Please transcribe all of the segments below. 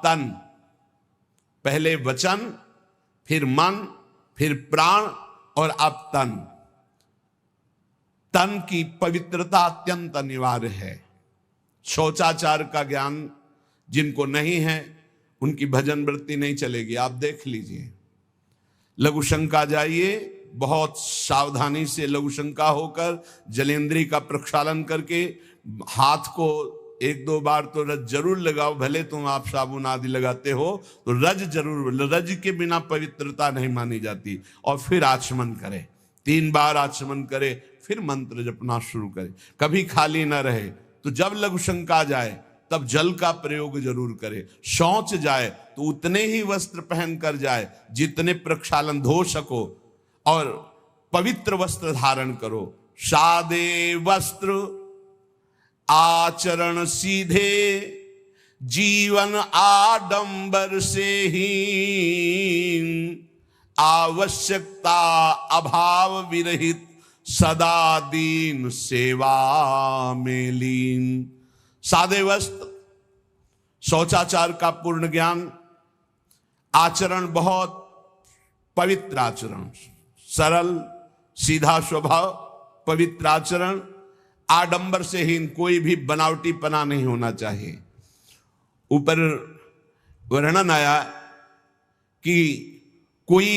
तन, पहले वचन, फिर मन, फिर प्राण और अब तन। तन की पवित्रता अत्यंत अनिवार्य है। शौचाचार का ज्ञान जिनको नहीं है उनकी भजन वृत्ति नहीं चलेगी। आप देख लीजिए, लघु शंका जाइए, बहुत सावधानी से लघु शंका होकर जलेंद्री का प्रक्षालन करके हाथ को एक दो बार तो रज जरूर लगाओ। भले तुम आप साबुन आदि लगाते हो तो रज जरूर, रज के बिना पवित्रता नहीं मानी जाती। और फिर आचमन करे, 3 बार आचमन करे, फिर मंत्र जपना शुरू करे, कभी खाली ना रहे। तो जब लघु शंका जाए तब जल का प्रयोग जरूर करे। शौच जाए तो उतने ही वस्त्र पहन कर जाए जितने प्रक्षालन धो सको, और पवित्र वस्त्र धारण करो। सादे वस्त्र आचरण सीधे, जीवन आडंबर से हीन, आवश्यकता अभाव विरहित, सदा दीन सेवा में लीन। सादे वस्त्र, शौचाचार का पूर्ण ज्ञान, आचरण बहुत पवित्र आचरण, सरल सीधा स्वभाव, पवित्र आचरण, आडंबर से हीन, कोई भी बनावटीपना नहीं होना चाहिए। ऊपर वर्णन आया कि कोई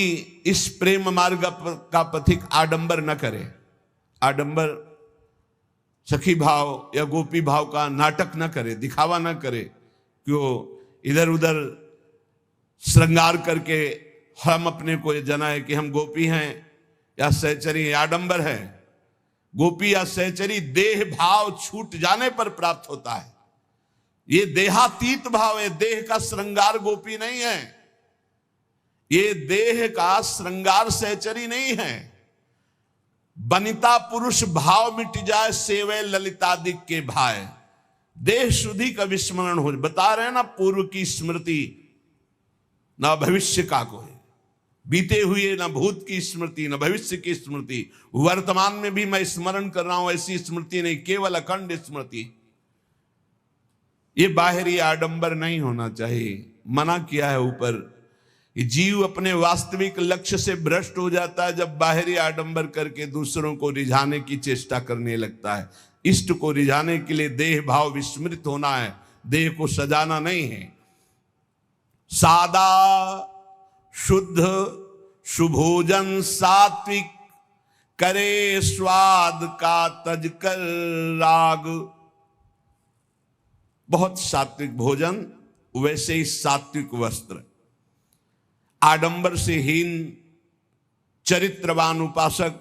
इस प्रेम मार्ग का पथिक आडंबर न करे। आडंबर सखी भाव या गोपी भाव का नाटक न करे, दिखावा न करे कि वो इधर उधर श्रृंगार करके हम अपने को जनाए कि हम गोपी हैं या सहचरी। आडंबर है। गोपी या सहचरी देह भाव छूट जाने पर प्राप्त होता है। ये देहातीत भाव है, देह का श्रृंगार गोपी नहीं है, ये देह का श्रृंगार सहचरी नहीं है। बनिता पुरुष भाव मिट जाए, सेवे ललितादिक के भाई, देह शुद्धि का विस्मरण हो। बता रहे हैं ना, पूर्व की स्मृति ना भविष्य का कोई, बीते हुए ना भूत की स्मृति ना भविष्य की स्मृति, वर्तमान में भी मैं स्मरण कर रहा हूं, ऐसी स्मृति नहीं, केवल अखंड स्मृति। ये बाहरी आडंबर नहीं होना चाहिए। मना किया है ऊपर, जीव अपने वास्तविक लक्ष्य से भ्रष्ट हो जाता है जब बाहरी आडंबर करके दूसरों को रिझाने की चेष्टा करने लगता है। इष्ट को रिझाने के लिए देह भाव विस्मृत होना है, देह को सजाना नहीं है। सादा शुद्ध सुभोजन सात्विक, करे स्वाद का तज कर राग। बहुत सात्विक भोजन, वैसे ही सात्विक वस्त्र। आडंबर से हीन चरित्रवान उपासक,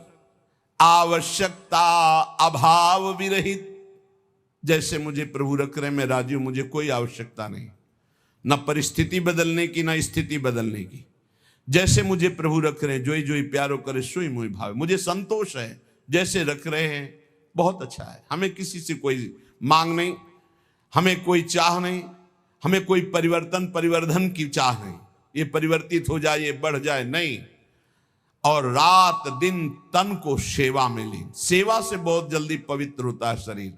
आवश्यकता अभाव विरहित। जैसे मुझे प्रभु रख रहे, मैं राजी हूं, मुझे कोई आवश्यकता नहीं, न परिस्थिति बदलने की न स्थिति बदलने की। जैसे मुझे प्रभु रख रहे हैं, जोई जोई प्यारो करे सोई मोई भाव, मुझे संतोष है जैसे रख रहे हैं, बहुत अच्छा है। हमें किसी से कोई मांग नहीं, हमें कोई चाह नहीं, हमें कोई परिवर्धन की चाह नहीं, ये परिवर्तित हो जाए, ये बढ़ जाए, नहीं। और रात दिन तन को सेवा में लीन। सेवा से बहुत जल्दी पवित्र होता है शरीर।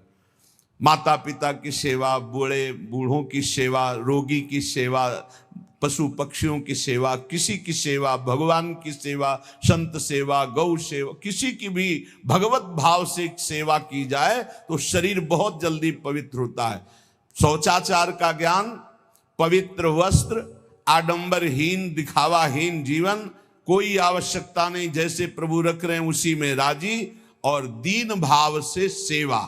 माता पिता की सेवा, बूढ़ों की सेवा, रोगी की सेवा, पशु पक्षियों की सेवा, किसी की सेवा, भगवान की सेवा, संत सेवा, गौ सेवा, किसी की भी भगवत भाव से सेवा की जाए तो शरीर बहुत जल्दी पवित्र होता है। शौचाचार का ज्ञान, पवित्र वस्त्र, आडंबरहीन दिखावाहीन जीवन, कोई आवश्यकता नहीं, जैसे प्रभु रख रहे हैं उसी में राजी, और दीन भाव से सेवा।